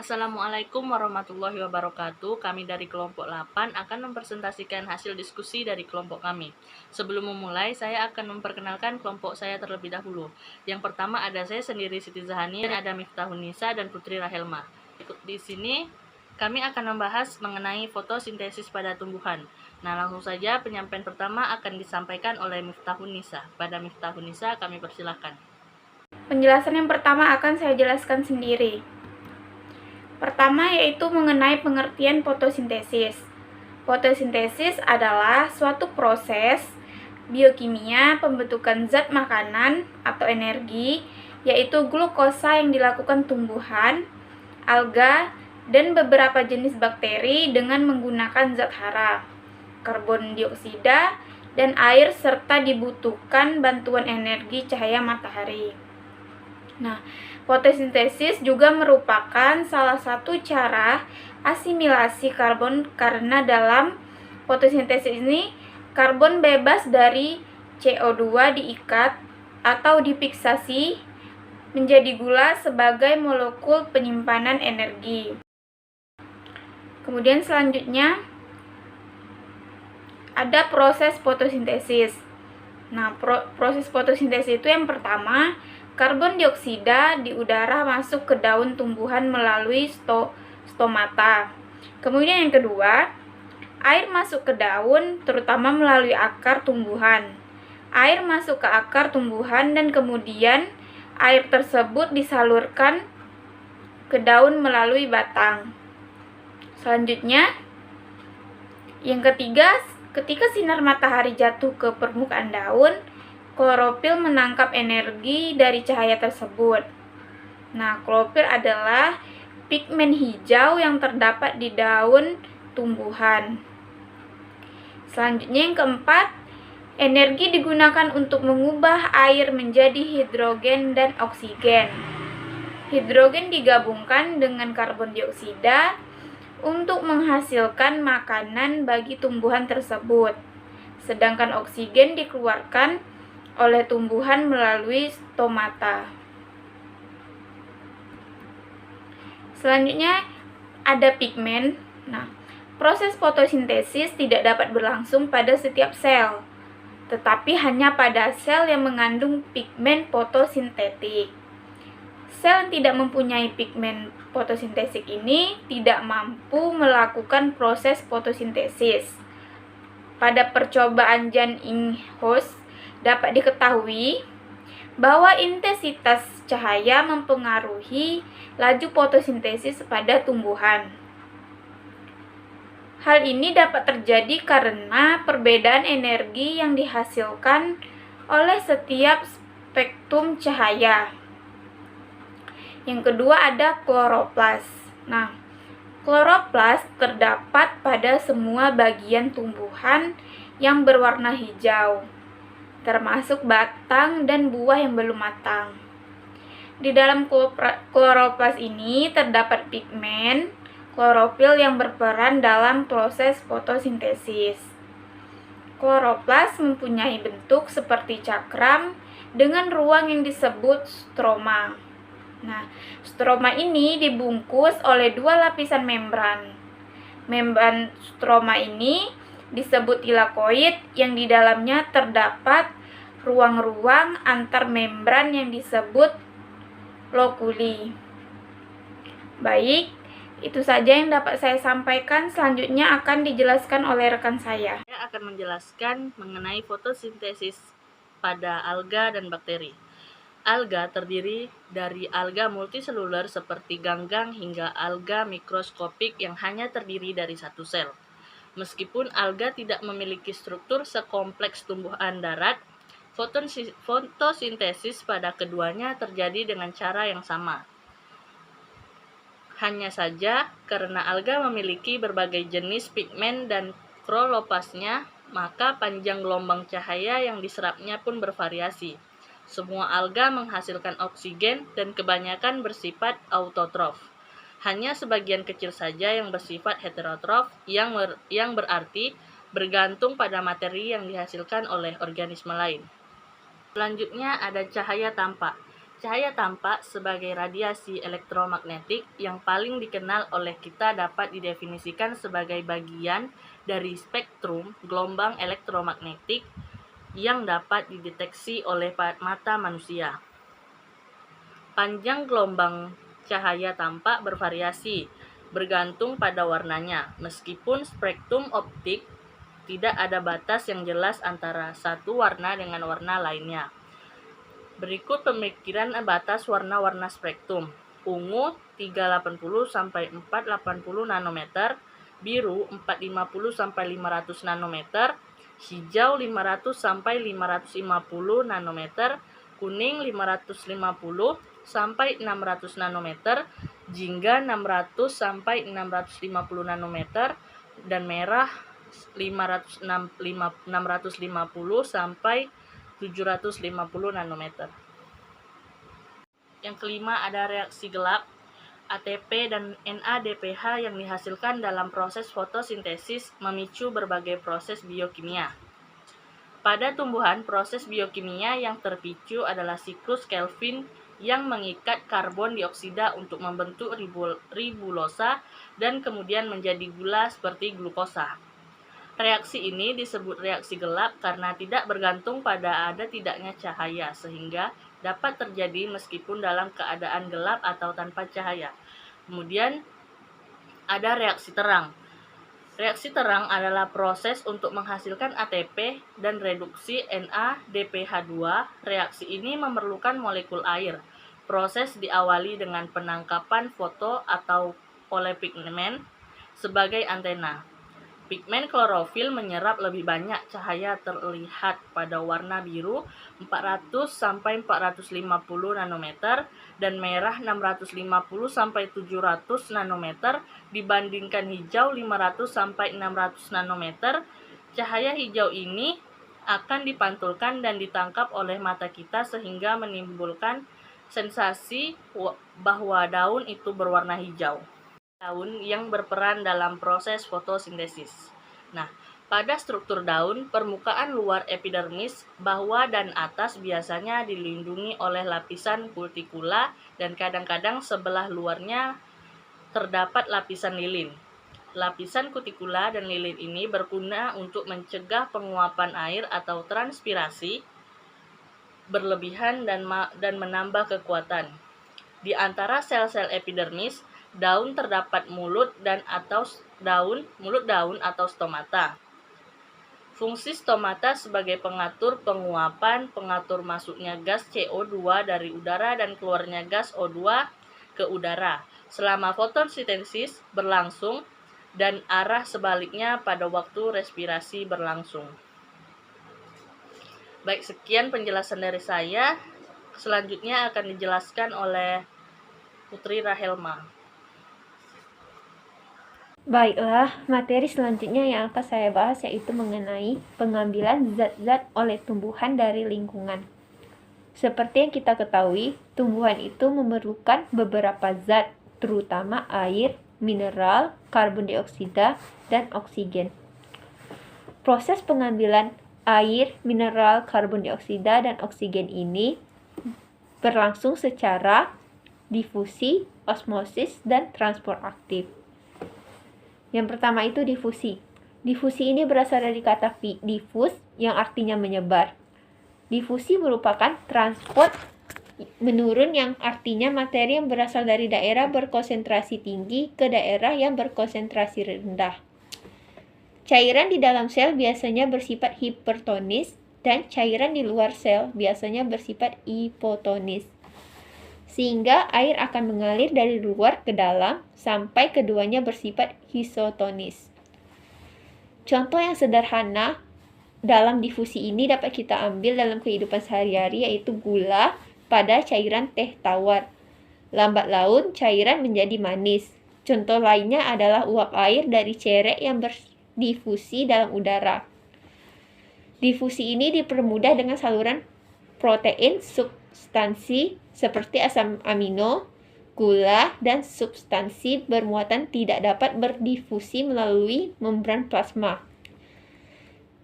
Assalamualaikum warahmatullahi wabarakatuh. Kami dari kelompok 8 akan mempresentasikan hasil diskusi dari kelompok kami. Sebelum memulai, saya akan memperkenalkan kelompok saya terlebih dahulu. Yang pertama ada saya sendiri, Siti Zahani, ada Miftahunisa dan Putri Rahelma. Di sini kami akan membahas mengenai fotosintesis pada tumbuhan. Nah, langsung saja penyampaian pertama akan disampaikan oleh Miftahunisa. Pada Miftahunisa kami persilakan. Penjelasan yang pertama akan saya jelaskan sendiri. Pertama yaitu mengenai pengertian fotosintesis. Fotosintesis adalah suatu proses biokimia pembentukan zat makanan atau energi, yaitu glukosa yang dilakukan tumbuhan, alga, dan beberapa jenis bakteri dengan menggunakan zat hara, karbon dioksida, dan air serta dibutuhkan bantuan energi cahaya matahari. Nah, fotosintesis juga merupakan salah satu cara asimilasi karbon karena dalam fotosintesis ini karbon bebas dari CO2 diikat atau difiksasi menjadi gula sebagai molekul penyimpanan energi. Kemudian selanjutnya ada proses fotosintesis. Nah, proses fotosintesis itu yang pertama, karbon dioksida di udara masuk ke daun tumbuhan melalui stomata. Kemudian yang kedua, air masuk ke daun terutama melalui akar tumbuhan. Air masuk ke akar tumbuhan dan kemudian air tersebut disalurkan ke daun melalui batang. Selanjutnya, yang ketiga, ketika sinar matahari jatuh ke permukaan daun, klorofil menangkap energi dari cahaya tersebut. Nah, klorofil adalah pigmen hijau yang terdapat di daun tumbuhan. Selanjutnya yang keempat, energi digunakan untuk mengubah air menjadi hidrogen dan oksigen. Hidrogen digabungkan dengan karbon dioksida untuk menghasilkan makanan bagi tumbuhan tersebut. Sedangkan oksigen dikeluarkan oleh tumbuhan melalui stomata. Selanjutnya ada pigmen. Nah, proses fotosintesis tidak dapat berlangsung pada setiap sel, tetapi hanya pada sel yang mengandung pigmen fotosintetik. Sel yang tidak mempunyai pigmen fotosintetik ini tidak mampu melakukan proses fotosintesis. Pada percobaan Jan Inhofe dapat diketahui bahwa intensitas cahaya mempengaruhi laju fotosintesis pada tumbuhan. Hal ini dapat terjadi karena perbedaan energi yang dihasilkan oleh setiap spektrum cahaya. Yang kedua ada kloroplas. Nah, kloroplas terdapat pada semua bagian tumbuhan yang berwarna hijau, termasuk batang dan buah yang belum matang. Di dalam kloroplas ini terdapat pigmen klorofil yang berperan dalam proses fotosintesis. Kloroplas mempunyai bentuk seperti cakram dengan ruang yang disebut stroma. Nah, stroma ini dibungkus oleh dua lapisan membran. Membran stroma ini disebut tilakoid yang di dalamnya terdapat ruang-ruang antar membran yang disebut lokuli. Baik, itu saja yang dapat saya sampaikan. Selanjutnya akan dijelaskan oleh rekan saya. Saya akan menjelaskan mengenai fotosintesis pada alga dan bakteri. Alga terdiri dari alga multiseluler seperti ganggang hingga alga mikroskopik yang hanya terdiri dari satu sel. Meskipun alga tidak memiliki struktur sekompleks tumbuhan darat, fotosintesis pada keduanya terjadi dengan cara yang sama. Hanya saja, karena alga memiliki berbagai jenis pigmen dan kloroplasnya, maka panjang gelombang cahaya yang diserapnya pun bervariasi. Semua alga menghasilkan oksigen dan kebanyakan bersifat autotrof. Hanya sebagian kecil saja yang bersifat heterotrof, yang berarti bergantung pada materi yang dihasilkan oleh organisme lain. Selanjutnya ada cahaya tampak. Cahaya tampak sebagai radiasi elektromagnetik yang paling dikenal oleh kita dapat didefinisikan sebagai bagian dari spektrum gelombang elektromagnetik yang dapat dideteksi oleh mata manusia. Panjang gelombang cahaya tampak bervariasi, bergantung pada warnanya. Meskipun spektrum optik tidak ada batas yang jelas antara satu warna dengan warna lainnya. Berikut pemikiran batas warna-warna spektrum. Ungu 380 sampai 480 nanometer, biru 450 sampai 500 nanometer, hijau 500 sampai 550 nanometer, kuning 550 sampai 600 nanometer, jingga 600 sampai 650 nanometer, dan merah 650 sampai 750 nanometer. Yang kelima ada reaksi gelap, ATP dan NADPH yang dihasilkan dalam proses fotosintesis memicu berbagai proses biokimia. Pada tumbuhan, proses biokimia yang terpicu adalah siklus Kelvin yang mengikat karbon dioksida untuk membentuk ribulosa dan kemudian menjadi gula seperti glukosa. Reaksi ini disebut reaksi gelap karena tidak bergantung pada ada tidaknya cahaya, sehingga dapat terjadi meskipun dalam keadaan gelap atau tanpa cahaya. Kemudian ada reaksi terang. Reaksi terang adalah proses untuk menghasilkan ATP dan reduksi NADPH2. Reaksi ini memerlukan molekul air. Proses diawali dengan penangkapan foto atau oleh pigmen sebagai antena. Pigmen klorofil menyerap lebih banyak cahaya terlihat pada warna biru 400 sampai 450 nanometer dan merah 650 sampai 700 nanometer dibandingkan hijau 500 sampai 600 nanometer. Cahaya hijau ini akan dipantulkan dan ditangkap oleh mata kita sehingga menimbulkan sensasi bahwa daun itu berwarna hijau. Daun yang berperan dalam proses fotosintesis. Nah, pada struktur daun, permukaan luar epidermis, bawah dan atas biasanya dilindungi oleh lapisan kutikula dan kadang-kadang sebelah luarnya terdapat lapisan lilin. Lapisan kutikula dan lilin ini berguna untuk mencegah penguapan air atau transpirasi berlebihan dan menambah kekuatan. Di antara sel-sel epidermis, daun terdapat mulut daun atau stomata. Fungsi stomata sebagai pengatur penguapan, pengatur masuknya gas CO2 dari udara dan keluarnya gas O2 ke udara selama fotosintesis berlangsung dan arah sebaliknya pada waktu respirasi berlangsung. Baik, sekian penjelasan dari saya. Selanjutnya akan dijelaskan oleh Putri Rahelma. Baiklah, materi selanjutnya yang akan saya bahas yaitu mengenai pengambilan zat-zat oleh tumbuhan dari lingkungan. Seperti yang kita ketahui, tumbuhan itu memerlukan beberapa zat, terutama air, mineral, karbon dioksida, dan oksigen. Proses pengambilan air, mineral, karbon dioksida, dan oksigen ini berlangsung secara difusi, osmosis, dan transport aktif. Yang pertama itu difusi. Difusi ini berasal dari kata diffus yang artinya menyebar. Difusi merupakan transport menurun yang artinya materi yang berasal dari daerah berkonsentrasi tinggi ke daerah yang berkonsentrasi rendah. Cairan di dalam sel biasanya bersifat hipertonis dan cairan di luar sel biasanya bersifat hipotonis. Sehingga air akan mengalir dari luar ke dalam sampai keduanya bersifat isotonis. Contoh yang sederhana dalam difusi ini dapat kita ambil dalam kehidupan sehari-hari yaitu gula pada cairan teh tawar. Lambat laun cairan menjadi manis. Contoh lainnya adalah uap air dari cerek yang berdifusi dalam udara. Difusi ini dipermudah dengan saluran protein substansi seperti asam amino, gula, dan substansi bermuatan tidak dapat berdifusi melalui membran plasma.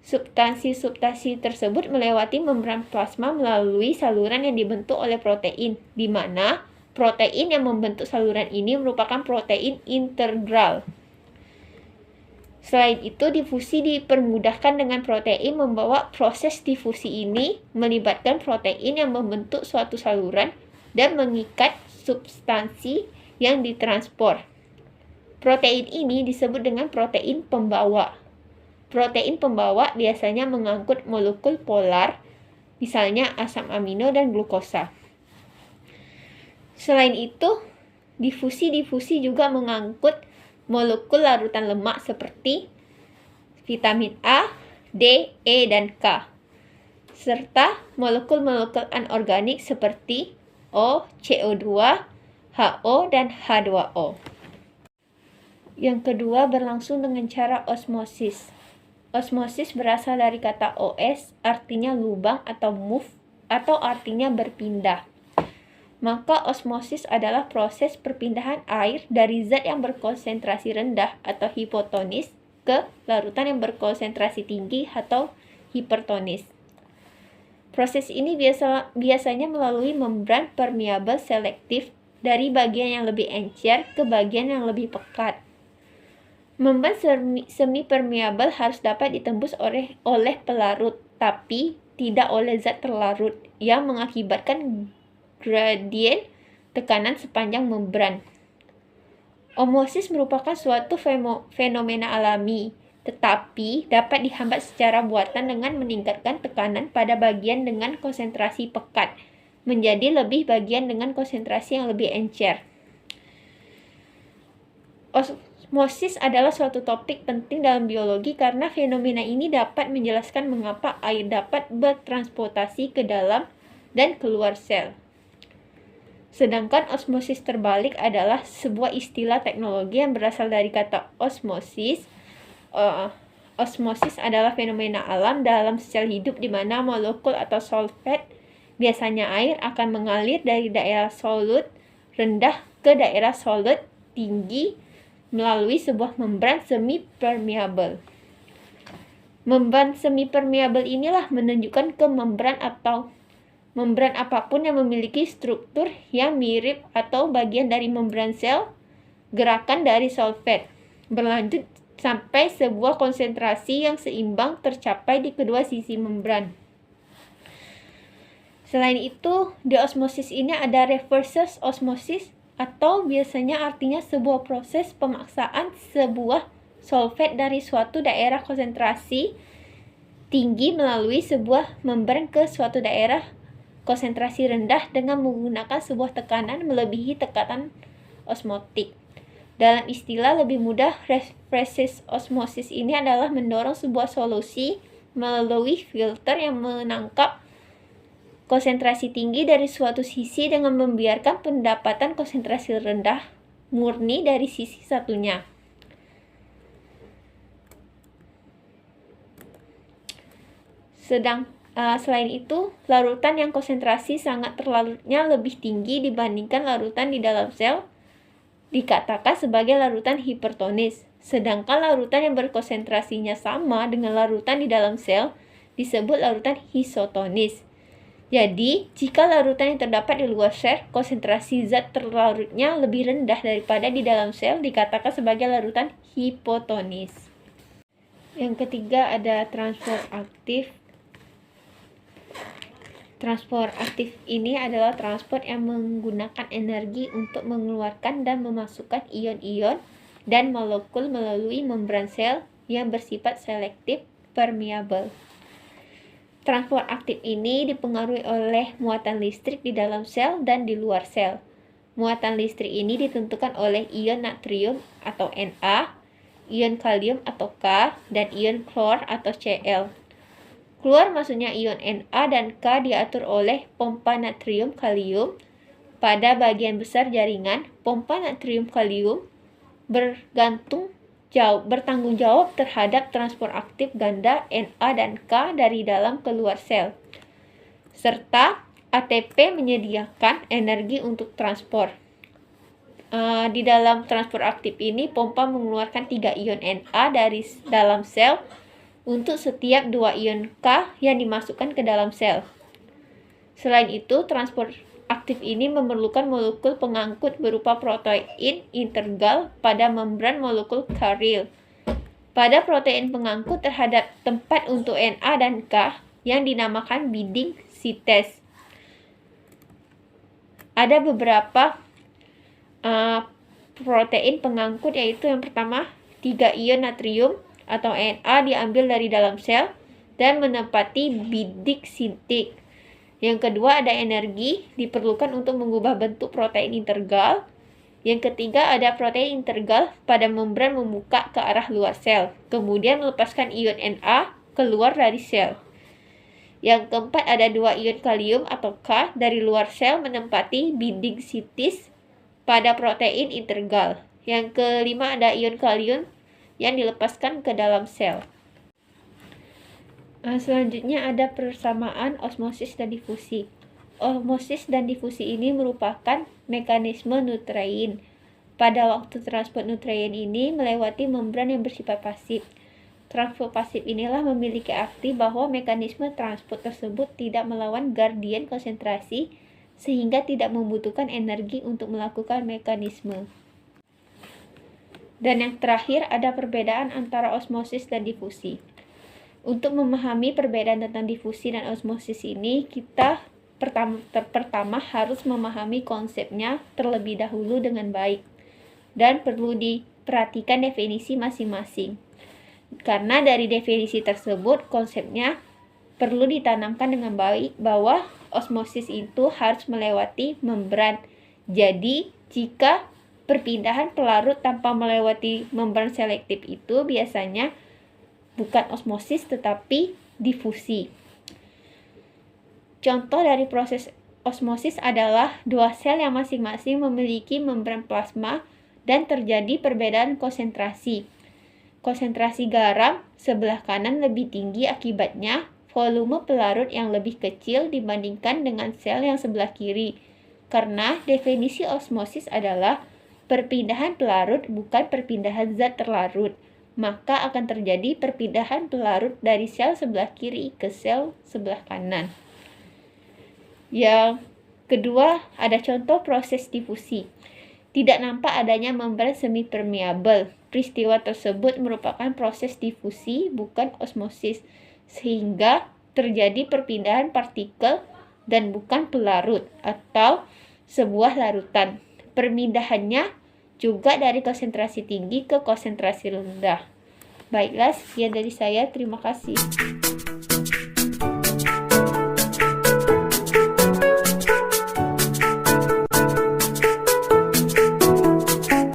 Substansi-substansi tersebut melewati membran plasma melalui saluran yang dibentuk oleh protein, di mana protein yang membentuk saluran ini merupakan protein integral. Selain itu, difusi dipermudahkan dengan protein membawa proses difusi ini melibatkan protein yang membentuk suatu saluran dan mengikat substansi yang ditransport. Protein ini disebut dengan protein pembawa. Protein pembawa biasanya mengangkut molekul polar, misalnya asam amino dan glukosa. Selain itu, difusi juga mengangkut molekul larutan lemak seperti vitamin A, D, E, dan K, serta molekul-molekul anorganik seperti O, CO2, HO, dan H2O. Yang kedua berlangsung dengan cara osmosis. Osmosis berasal dari kata os, artinya lubang, atau move, atau artinya berpindah. Maka osmosis adalah proses perpindahan air dari zat yang berkonsentrasi rendah atau hipotonis ke larutan yang berkonsentrasi tinggi atau hipertonis. Proses ini biasanya melalui membran permeabel selektif dari bagian yang lebih encer ke bagian yang lebih pekat. Membran semi permeabel harus dapat ditembus oleh pelarut, tapi tidak oleh zat terlarut yang mengakibatkan gradien tekanan sepanjang membran. Osmosis merupakan suatu fenomena alami, tetapi dapat dihambat secara buatan dengan meningkatkan tekanan pada bagian dengan konsentrasi pekat menjadi lebih bagian dengan konsentrasi yang lebih encer. Osmosis adalah suatu topik penting dalam biologi karena fenomena ini dapat menjelaskan mengapa air dapat bertransportasi ke dalam dan keluar sel. Sedangkan osmosis terbalik adalah sebuah istilah teknologi yang berasal dari kata osmosis. Osmosis adalah fenomena alam dalam sel hidup di mana molekul atau solvent, biasanya air, akan mengalir dari daerah solut rendah ke daerah solut tinggi melalui sebuah membran semi permeabel. Membran semi permeabel inilah menunjukkan ke membran apapun yang memiliki struktur yang mirip atau bagian dari membran sel, gerakan dari solvent berlanjut sampai sebuah konsentrasi yang seimbang tercapai di kedua sisi membran. Selain itu, di osmosis ini ada reverse osmosis, atau biasanya artinya sebuah proses pemaksaan sebuah solvent dari suatu daerah konsentrasi tinggi melalui sebuah membran ke suatu daerah konsentrasi rendah dengan menggunakan sebuah tekanan melebihi tekanan osmotik. Dalam istilah lebih mudah, reverse osmosis ini adalah mendorong sebuah solusi melalui filter yang menangkap konsentrasi tinggi dari suatu sisi dengan membiarkan pendapatan konsentrasi rendah murni dari sisi satunya. Selain itu, larutan yang konsentrasi sangat terlarutnya lebih tinggi dibandingkan larutan di dalam sel dikatakan sebagai larutan hipertonis, sedangkan larutan yang berkonsentrasinya sama dengan larutan di dalam sel disebut larutan isotonis. Jadi, jika larutan yang terdapat di luar sel, konsentrasi zat terlarutnya lebih rendah daripada di dalam sel dikatakan sebagai larutan hipotonis. Yang ketiga ada transport aktif. Transport aktif ini adalah transport yang menggunakan energi untuk mengeluarkan dan memasukkan ion-ion dan molekul melalui membran sel yang bersifat selektif permeabel. Transport aktif ini dipengaruhi oleh muatan listrik di dalam sel dan di luar sel. Muatan listrik ini ditentukan oleh ion natrium atau Na, ion kalium atau K, dan ion klor atau Cl. Keluar masuknya ion Na dan K diatur oleh pompa natrium kalium. Pada bagian besar jaringan, pompa natrium kalium bertanggung jawab terhadap transport aktif ganda Na dan K dari dalam keluar sel. Serta ATP menyediakan energi untuk transport. Di dalam transport aktif ini, pompa mengeluarkan 3 ion Na dari dalam sel untuk setiap 2 ion K yang dimasukkan ke dalam sel. Selain itu, transport aktif ini memerlukan molekul pengangkut berupa protein integral pada membran molekul Carrier. Pada protein pengangkut terhadap tempat untuk Na dan K yang dinamakan binding sites. Ada beberapa protein pengangkut, yaitu yang pertama 3 ion natrium atau Na diambil dari dalam sel dan menempati binding site. Yang kedua ada energi diperlukan untuk mengubah bentuk protein integral. Yang ketiga ada protein integral pada membran membuka ke arah luar sel, kemudian melepaskan ion Na keluar dari sel. Yang keempat ada 2 ion kalium atau K dari luar sel menempati binding sites pada protein integral. Yang kelima ada ion kalium yang dilepaskan ke dalam sel. Selanjutnya ada persamaan osmosis dan difusi. Osmosis dan difusi ini merupakan mekanisme nuklein. Pada waktu transport nuklein ini melewati membran yang bersifat pasif. Transport pasif inilah memiliki arti bahwa mekanisme transport tersebut tidak melawan gradien konsentrasi sehingga tidak membutuhkan energi untuk melakukan mekanisme. Dan yang terakhir ada perbedaan antara osmosis dan difusi. Untuk memahami perbedaan tentang difusi dan osmosis ini, kita pertama harus memahami konsepnya terlebih dahulu dengan baik. Dan perlu diperhatikan definisi masing-masing. Karena dari definisi tersebut, konsepnya perlu ditanamkan dengan baik bahwa osmosis itu harus melewati membran. Jadi, jika perpindahan pelarut tanpa melewati membran selektif itu biasanya bukan osmosis tetapi difusi. Contoh dari proses osmosis adalah 2 sel yang masing-masing memiliki membran plasma dan terjadi perbedaan konsentrasi. Konsentrasi garam sebelah kanan lebih tinggi, akibatnya volume pelarut yang lebih kecil dibandingkan dengan sel yang sebelah kiri. Karena definisi osmosis adalah perpindahan pelarut bukan perpindahan zat terlarut, maka akan terjadi perpindahan pelarut dari sel sebelah kiri ke sel sebelah kanan. Yang kedua, ada contoh proses difusi. Tidak nampak adanya membran semi-permeabel. Peristiwa tersebut merupakan proses difusi, bukan osmosis, sehingga terjadi perpindahan partikel dan bukan pelarut atau sebuah larutan. Perpindahannya juga dari konsentrasi tinggi ke konsentrasi rendah. Baiklah, sekian dari saya. Terima kasih.